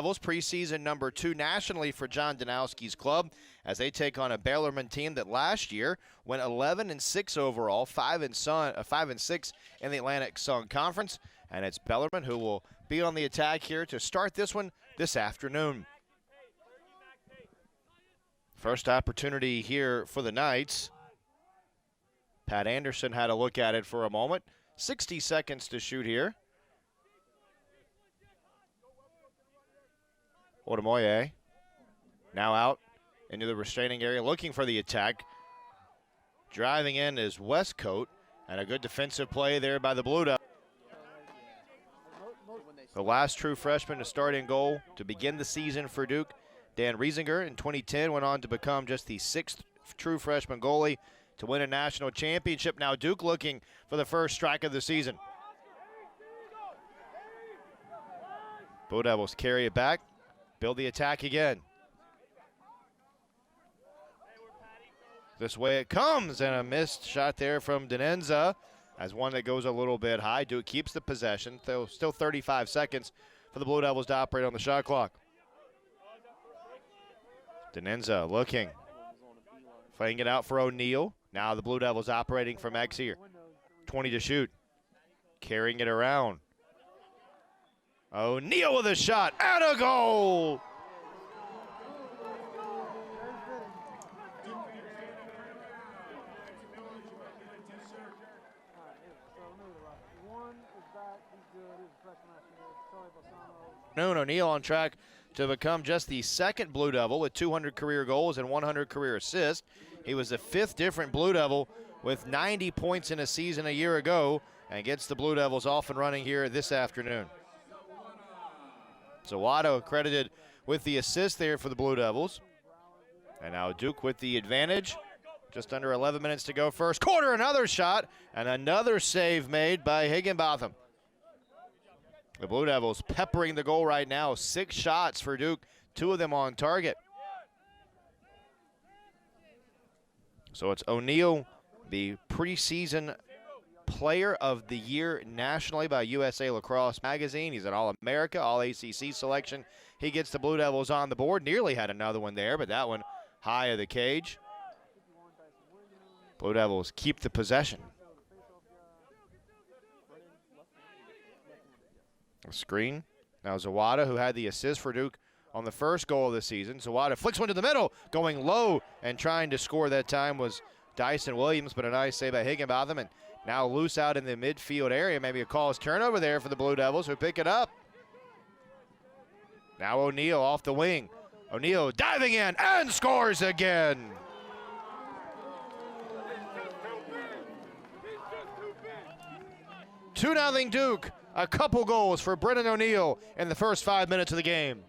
Devils, preseason #2 nationally for John Danowski's club, as they take on a Bellarmine team that last year went 11-6 overall, 5-6 in the Atlantic Sun Conference. And it's Bellarmine who will be on the attack here to start this one this afternoon. First opportunity here for the Knights. Pat Anderson had a look at it for a moment. 60 seconds to shoot here. Odamoye now out into the restraining area, looking for the attack. Driving in is Westcoat, and a good defensive play there by the Blue Devils. The last true freshman to start in goal to begin the season for Duke, Dan Riesinger, in 2010 went on to become just the 6th true freshman goalie to win a national championship. Now Duke looking for the first strike of the season. Blue Devils carry it back, build the attack again. This way it comes, and a missed shot there from Denenza, as one that goes a little bit high. Duke keeps the possession, though still 35 seconds for the Blue Devils to operate on the shot clock. Denenza looking, playing it out for O'Neal. Now the Blue Devils operating from X here. 20 to shoot, carrying it around. O'Neal with a shot, and a goal! O'Neal on track to become just the 2nd Blue Devil with 200 career goals and 100 career assists. He was the 5th different Blue Devil with 90 points in a season a year ago, and gets the Blue Devils off and running here this afternoon. Zawada credited with the assist there for the Blue Devils. And now Duke with the advantage. Just under 11 minutes to go first quarter. Another shot, and another save made by Higginbotham. The Blue Devils peppering the goal right now. 6 shots for Duke, 2 of them on target. So it's O'Neal, the preseason player of the year nationally by USA Lacrosse magazine. He's an All-America, All-ACC selection. He gets the Blue Devils on the board. Nearly had another one there, but that one high of the cage. Blue Devils keep the possession. A screen. Now Zawada, who had the assist for Duke on the first goal of the season. Zawada flicks one to the middle, going low, and trying to score that time was Dyson Williams, but a nice save by Higginbotham. And now loose out in the midfield area. Maybe a call's turnover there for the Blue Devils, who pick it up. Now O'Neal off the wing. O'Neal diving in and scores again. $2-0 Duke. A couple goals for Brennan O'Neal in the first 5 minutes of the game.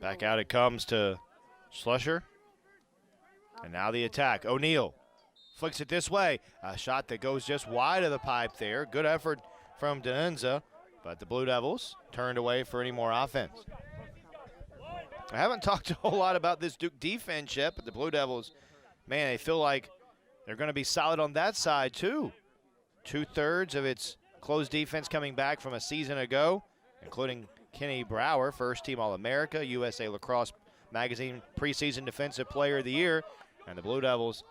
Back out it comes to Schlusher. And now the attack. O'Neal flicks it this way. A shot that goes just wide of the pipe there. Good effort from Denenza, but the Blue Devils turned away for any more offense. I haven't talked a whole lot about this Duke defense yet, but the Blue Devils, man, they feel like they're going to be solid on that side too. 2/3 of its closed defense coming back from a season ago, including Kenny Brower, first-team All-America, USA Lacrosse magazine preseason defensive player of the year. And the Blue Devils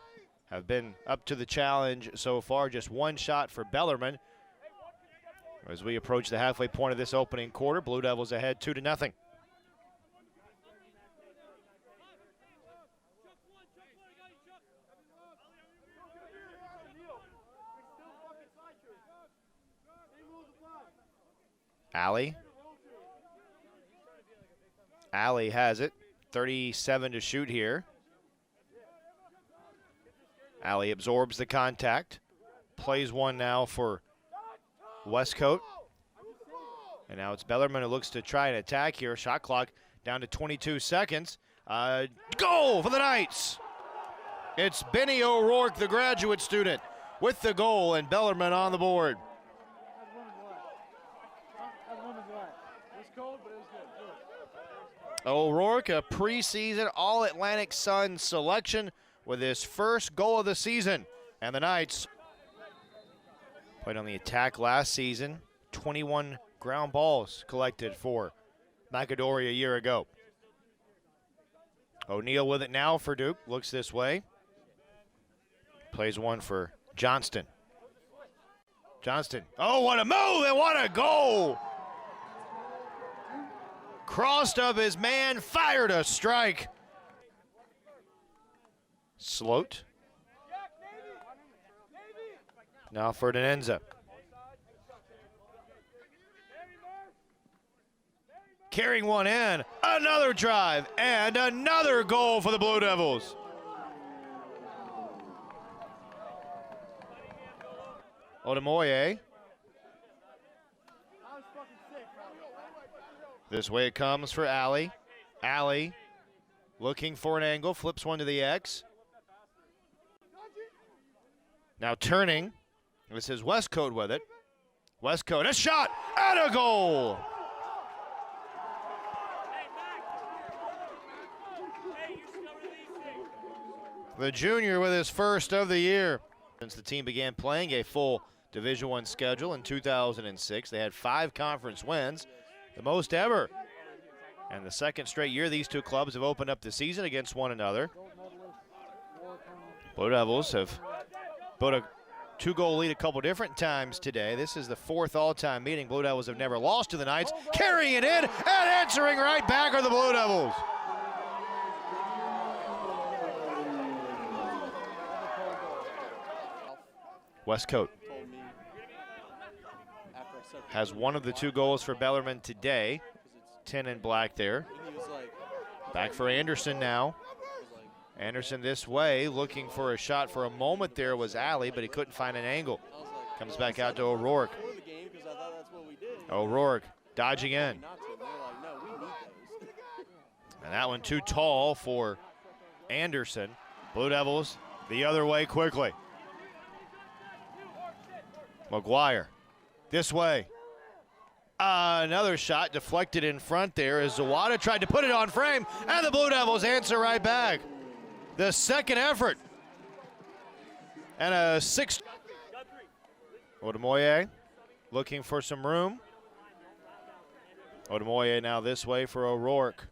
have been up to the challenge so far. Just 1 shot for Bellarmine. As we approach the halfway point of this opening quarter, Blue Devils ahead 2-0. Alley has it. 37 to shoot here. Alley absorbs the contact. Plays one now for Westcoat. And now it's Bellarmine who looks to try and attack here. Shot clock down to 22 seconds. Goal for the Knights. It's Benny O'Rourke, the graduate student, with the goal, and Bellarmine on the board. O'Rourke, a preseason All-Atlantic Sun selection with his first goal of the season. And the Knights Played on the attack last season. 21 ground balls collected for McAdory a year ago. O'Neal with it now for Duke. Looks this way. Plays one for Johnston. Johnston. Oh, what a move and what a goal! Crossed up his man, fired a strike. Sloat. Now for Denenza. Carrying one in, another drive, and another goal for the Blue Devils. Odemoye. This way it comes for Alley. Alley looking for an angle, flips one to the X. Now turning. This is Westcote with it. Westcote, a shot and a goal. The junior with his first of the year. Since the team began playing a full Division I schedule in 2006, they had 5 conference wins, the most ever. And the second straight year these two clubs have opened up the season against one another. Blue Devils have built a 2-goal lead a couple different times today. This is the 4th all-time meeting. Blue Devils have never lost to the Knights. Carrying it in and answering right back are the Blue Devils. Westcote has one of the 2 goals for Bellarmine today. 10 in black there. Back for Anderson now. Anderson this way, looking for a shot for a moment there was Alley, but he couldn't find an angle. Comes back out to O'Rourke. O'Rourke dodging in. And that one too tall for Anderson. Blue Devils the other way quickly. McGuire this way. Another shot deflected in front there as Zawada tried to put it on frame, and the Blue Devils answer right back. The second effort. And a 6th. Odemoye looking for some room. Odemoye now this way for O'Rourke.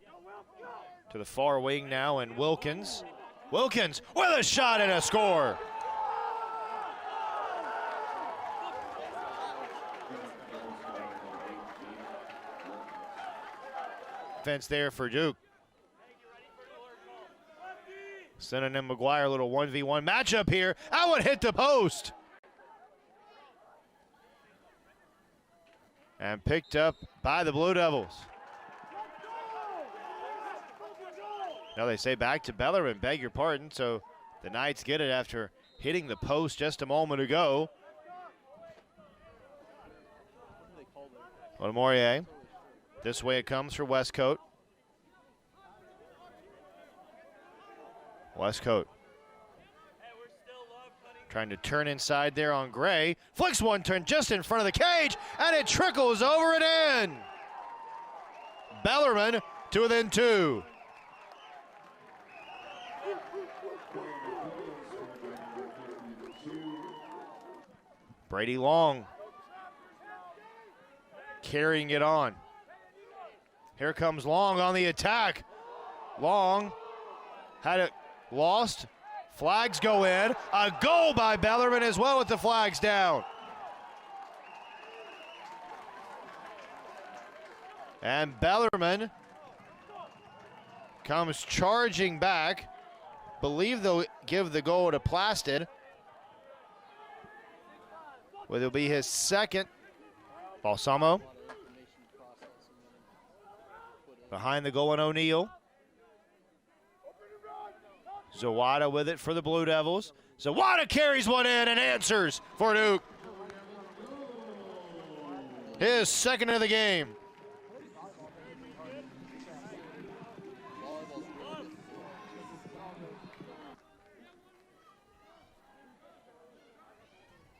To the far wing now, and Wilkins. Wilkins with a shot and a score. Defense there for Duke. Sending in McGuire, a little 1v1 matchup here. That one hit the post. And picked up by the Blue Devils. Now they say back to Bellarmine, beg your pardon. So the Knights get it after hitting the post just a moment ago. Odemoye. This way it comes for Westcote. Westcote trying to turn inside there on Gray. Flicks one turn just in front of the cage, and it trickles over and in. Bellarmine to within 2. Brady Long carrying it on. Here comes Long on the attack. Long had it lost. Flags go in. A goal by Bellarmine as well with the flags down. And Bellarmine comes charging back. Believe they'll give the goal to Plasted. Well, it'll be his second. Balsamo. Behind the goal in O'Neal. Zawada with it for the Blue Devils. Zawada carries one in and answers for Duke. His second of the game.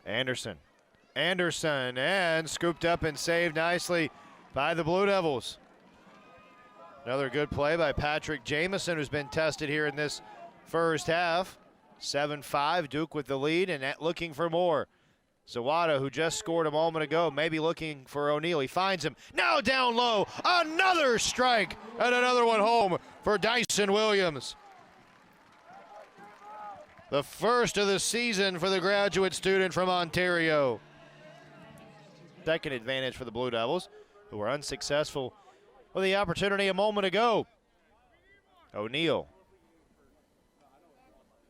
Anderson. Anderson, and scooped up and saved nicely by the Blue Devils. Another good play by Patrick Jamison, who's been tested here in this first half. 7-5, Duke with the lead and looking for more. Zawada, who just scored a moment ago, maybe looking for O'Neal. He finds him. Now down low. Another strike and another one home for Dyson Williams. The first of the season for the graduate student from Ontario. Second advantage for the Blue Devils, who were unsuccessful with the opportunity a moment ago. O'Neal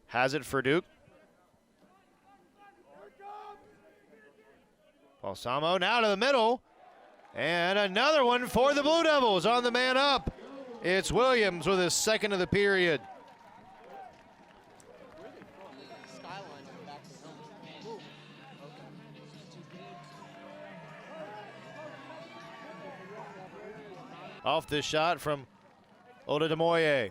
has it for Duke. Balsamo now to the middle. And another one for the Blue Devils on the man up. It's Williams with his second of the period. Off this shot from Oda Demoye.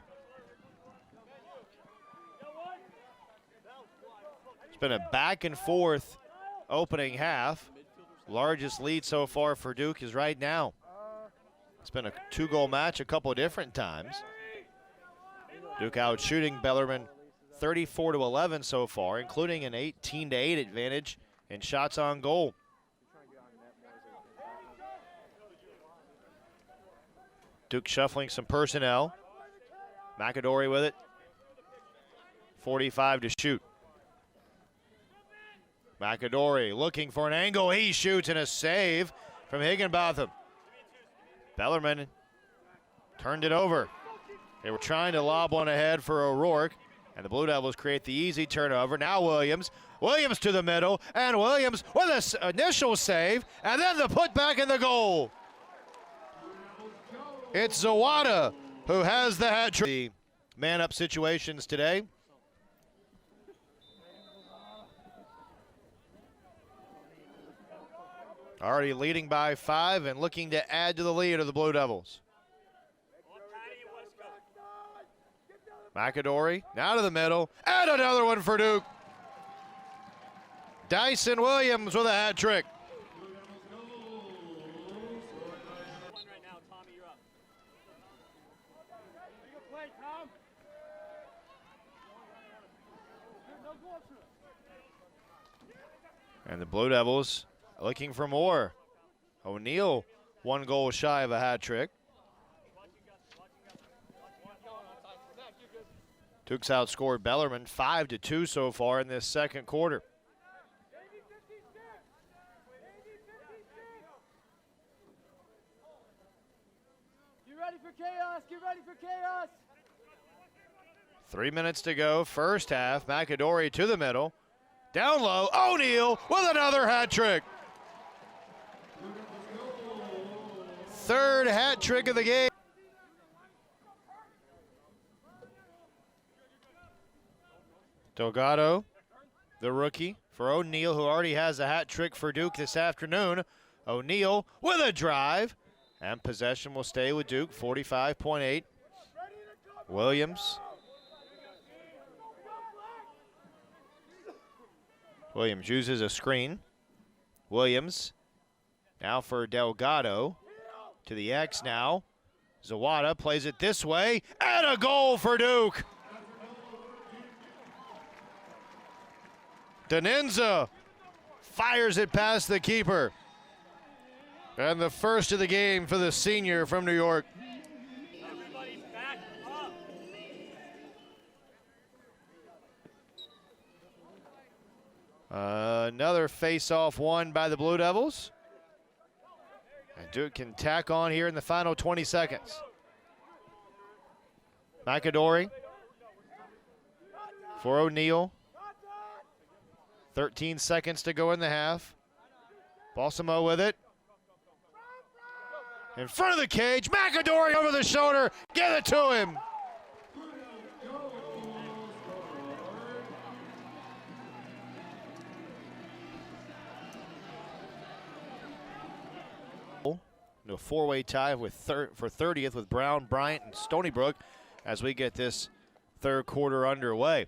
It's been a back and forth opening half. Largest lead so far for Duke is right now. It's been a two-goal match a couple of different times. Duke out shooting Bellarmine 34-11 so far, including an 18-8 advantage in shots on goal. Duke shuffling some personnel. McAdory with it. 45 to shoot. McAdory looking for an angle. He shoots and a save from Higginbotham. Bellarmine turned it over. They were trying to lob one ahead for O'Rourke, and the Blue Devils create the easy turnover. Now Williams. Williams to the middle, and Williams with an initial save, and then the putback in the goal. It's Zawada who has the hat trick. The man-up situations today. Already leading by 5 and looking to add to the lead of the Blue Devils. McAdory now to the middle, and another one for Duke. Dyson Williams with a hat trick. And the Blue Devils looking for more. O'Neal, 1 goal shy of a hat trick. Duke's outscored Bellarmine 5-2 so far in this second quarter. Get ready for chaos, get ready for chaos. 3 minutes to go, first half. McAdory to the middle. Down low, O'Neal with another hat trick. Third hat trick of the game. Delgado, the rookie, for O'Neal, who already has a hat trick for Duke this afternoon. O'Neal with a drive, and possession will stay with Duke, 45.8. Williams. Williams uses a screen. Williams now for Delgado. To the X now. Zawada plays it this way, and a goal for Duke. Denenza fires it past the keeper. And the first of the game for the senior from New York. Everybody back up. Another face-off won by the Blue Devils. And Duke can tack on here in the final 20 seconds. McAdory for O'Neal. 13 seconds to go in the half. Balsamo with it. In front of the cage, McAdory over the shoulder. Give it to him. A four-way tie with for 30th with Brown, Bryant, and Stony Brook as we get this third quarter underway.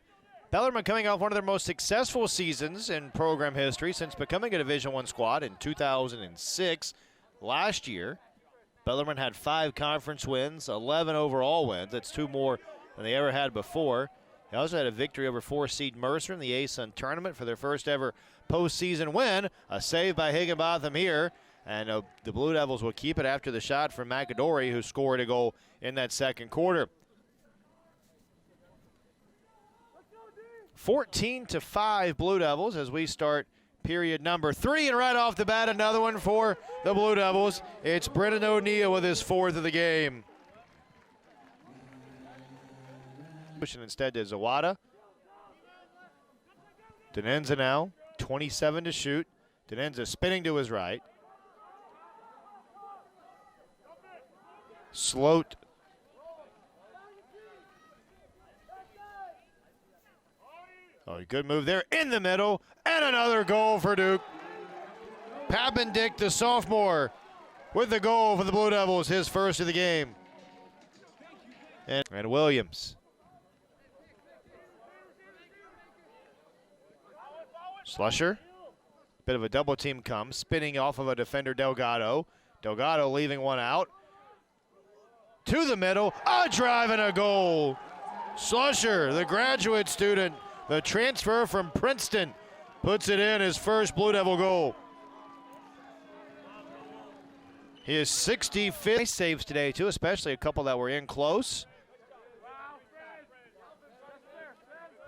Bellarmine coming off one of their most successful seasons in program history since becoming a Division I squad in 2006. Last year, Bellarmine had 5 conference wins, 11 overall wins. That's 2 more than they ever had before. They also had a victory over 4-seed Mercer in the ASUN tournament for their first ever postseason win. A save by Higginbotham here, and the Blue Devils will keep it after the shot from McAdory, who scored a goal in that second quarter. 14-5 Blue Devils as we start period number 3, and right off the bat, another one for the Blue Devils. It's Brennan O'Neill with his 4th of the game. Pushing instead to Zawada. Denenza now, 27 to shoot. Denenza spinning to his right. Sloat. Oh, good move there in the middle, and another goal for Duke. Papendick, the sophomore, with the goal for the Blue Devils, his 1st of the game. And Williams. Slusher, bit of a double team comes, spinning off of a defender, Delgado. Delgado leaving one out. To the middle, a drive and a goal. Slusher, the graduate student, the transfer from Princeton, puts it in, his 1st Blue Devil goal. His 65th saves today too, especially a couple that were in close.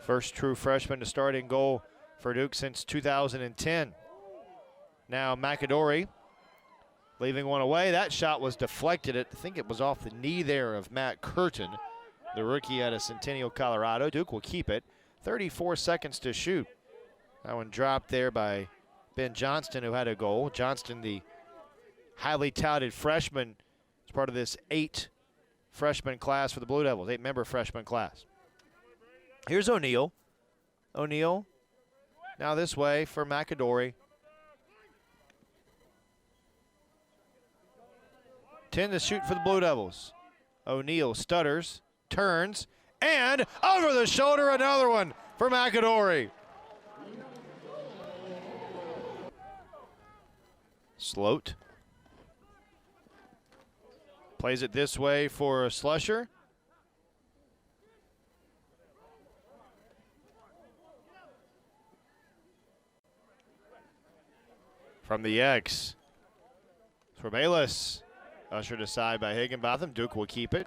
First true freshman to start in goal for Duke since 2010. Now McAdory leaving one away. That shot was deflected. I think it was off the knee there of Matt Curtin, the rookie out of Centennial, Colorado. Duke will keep it. 34 seconds to shoot. That one dropped there by Ben Johnston, who had a goal. Johnston, the highly touted freshman, is part of this 8 freshman class for the Blue Devils, 8-member freshman class. Here's O'Neill. O'Neill now this way for McAdory. 10 to shoot for the Blue Devils. O'Neill stutters, turns, and over the shoulder, another one for McAdory. Sloat plays it this way for Slusher. From the X, for Bayless. Ushered aside by Higginbotham. Duke will keep it.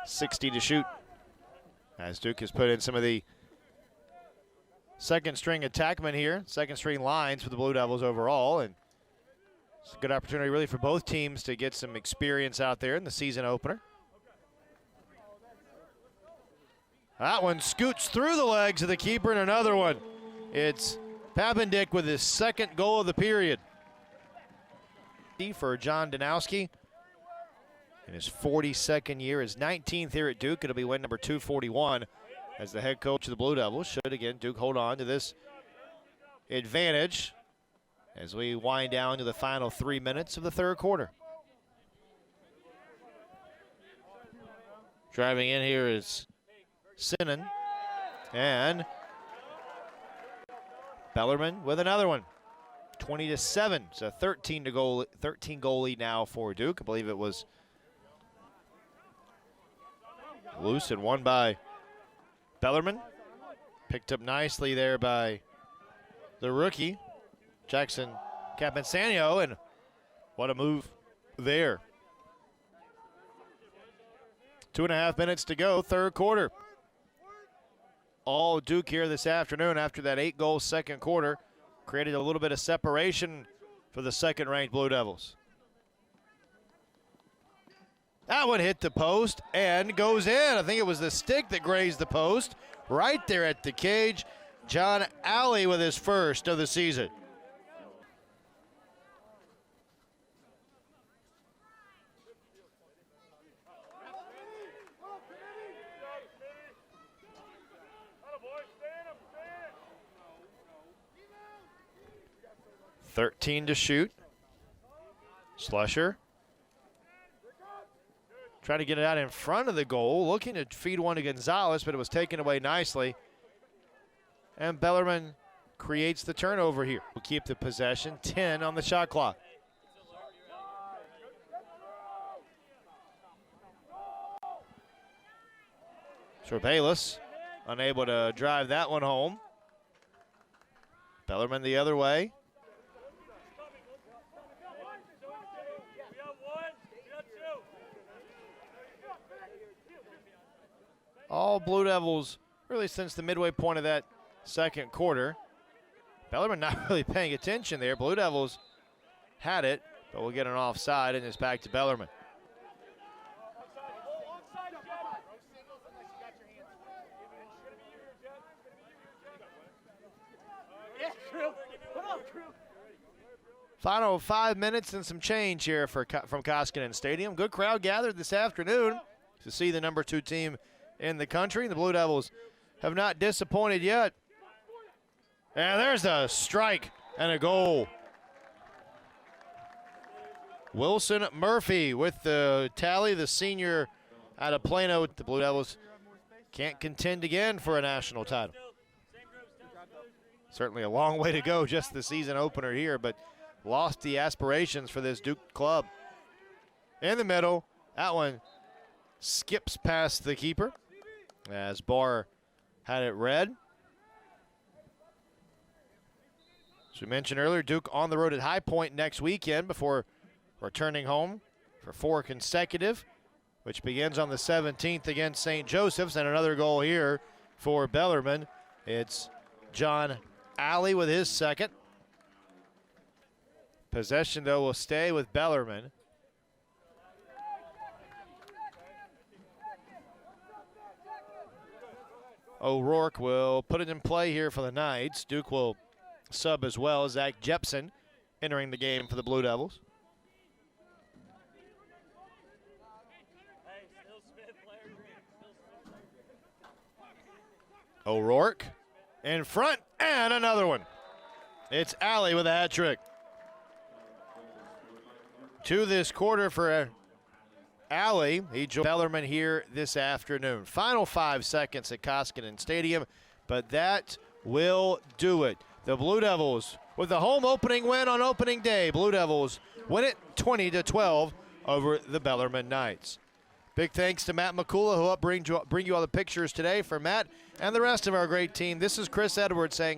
60 to shoot. As Duke has put in some of the second string attackmen here, second string lines for the Blue Devils overall. And it's a good opportunity really for both teams to get some experience out there in the season opener. That one scoots through the legs of the keeper, and another one. It's Papendick with his 2nd goal of the period. For John Danowski in his 42nd year, his 19th here at Duke. It'll be win number 241 as the head coach of the Blue Devils. Should, again, Duke hold on to this advantage as we wind down to the final 3 minutes of the 3rd quarter. Driving in here is Sinan, and Bellarmine with another one. 20-7. It's a 13 goal lead now for Duke. I believe it was loose and won by Bellarmine. Picked up nicely there by the rookie, Jackson Campinsanio, and what a move there. 2.5 minutes to go, 3rd quarter. All Duke here this afternoon after that 8-goal second quarter. Created a little bit of separation for the 2nd-ranked Blue Devils. That one hit the post and goes in. I think it was the stick that grazed the post right there at the cage. John Alley with his 1st of the season. .13 to shoot. Slusher. Try to get it out in front of the goal. Looking to feed one to Gonzalez, but it was taken away nicely. And Bellarmine creates the turnover here. We'll keep the possession. 10 on the shot clock. So Bayless unable to drive that one home. Bellarmine the other way. All Blue Devils really since the midway point of that second quarter. Bellarmine not really paying attention there. Blue Devils had it, but we'll get an offside, and it's back to Bellarmine. Final 5 minutes and some change here from Koskinen Stadium. Good crowd gathered this afternoon to see the number 2 team in the country. The Blue Devils have not disappointed yet. And there's a strike and a goal. Wilson Murphy with the tally, the senior out of Plano. The Blue Devils can't contend again for a national title. Certainly a long way to go, just the season opener here, but lost the aspirations for this Duke club. In the middle, that one skips past the keeper as Barr had it read. As we mentioned earlier, Duke on the road at High Point next weekend before returning home for 4 consecutive, which begins on the 17th against St. Joseph's. And another goal here for Bellarmine. It's John Alley with his second. Possession, though, will stay with Bellarmine. O'Rourke will put it in play here for the Knights. Duke will sub as well. Zach Jepson entering the game for the Blue Devils. O'Rourke in front, and another one. It's Alley with a hat trick. 2 this quarter for Alley. He joined Bellarmine here this afternoon. Final 5 seconds at Koskinen Stadium, but that will do it. The Blue Devils with the home opening win on opening day. Blue Devils win it 20-12 over the Bellarmine Knights. Big thanks to Matt McCullough, who helped bring you all the pictures today. For Matt and the rest of our great team, this is Chris Edwards saying